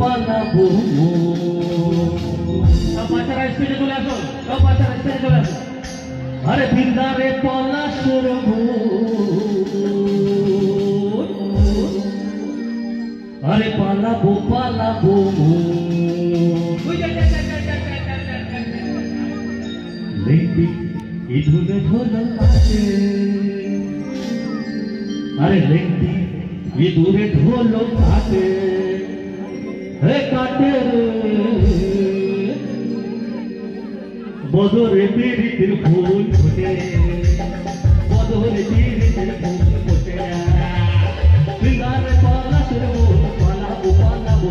পালাবো বাচ্চারা স্টেজে চলে আসো, সব বাচ্চারা স্টেজে চলে আসো। আরে বৃন্দারে পলাশের আরে পালাবো পালাবো লেন্টি ইঁদুরে ঢোল কাটে আরে লেন্টি ইঁদুরে ঢোল কাটে হে কাটে বদরে পীড়িতের ফুল ফোটে বদরে পীড়িতের ফুল ফোটে বৃন্দারে পলাশের বোল পালাবো পালাবো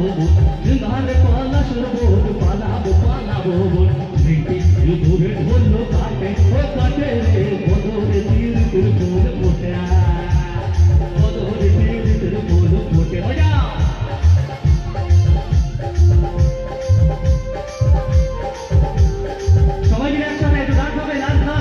বৃন্দারে পলাশের বোল পালাবো পালাবো লেন্টি ইঁদুরে ঢোল কাটে ও কাটে বদরে পীড়িতের ফুল ফোটে বদরে পীড়িতের ফুল ফোটে মজা সবাই মিলে একসাথে একটু ডান্স হবে, ডান্স না?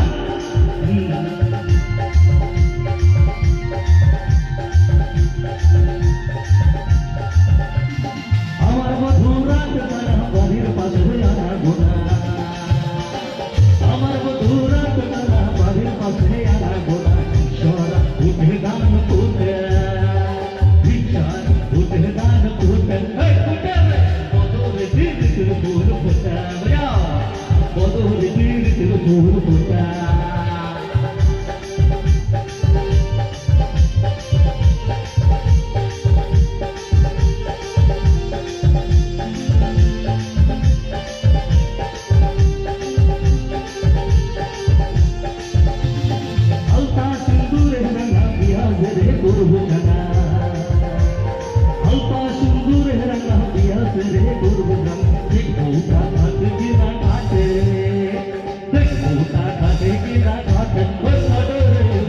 আমার মধুর রাত তারা বাড়ির পাশে আনা গোনা আমার মধুর রাত তারা বাড়ির পাশে আনা গোনা সরা উঠে গান করতে বিশাল উঠে গান করতে বদরে তীর ফুল ফোটা বদরে তীর ফুল ফোটা আলতা সিন্দুরে রাঙা পিয়াজে রে করবো জানা আলতা সিন্দুরে রাঙা পিয়াজে রে করবো জানা দেখ বউটা ঘাটে কিনা ঘাটে দেখ বউটা ঘাটে কিনা ঘাটে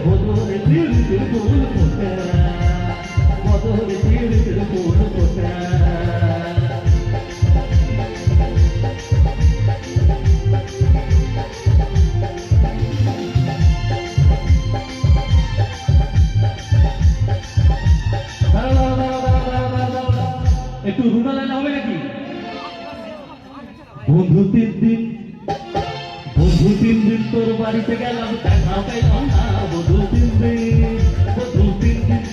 বদরে তীর ফুল ফোটে বদরে তীর ফুল ফোটে একটু রুনালাইন হবে নাকি? বন্ধু তিন দিন তোর বাড়িতে গেলাম দেখা পাইলাম না বন্ধু তিন দিন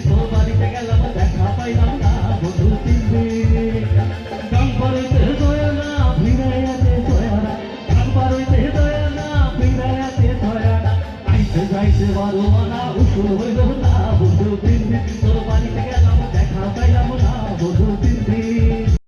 তোর বাড়িতে গেলাম দেখা পাইলাম না বন্ধু তিন দিন গান পারইতে দয়া না ভিড়াইয়াতে দয়া না গান পারইতে দয়া না ভিড়াইয়াতে দয়া না আইতে যাইতে বারো মানা উসুল হইল না বন্ধু তিন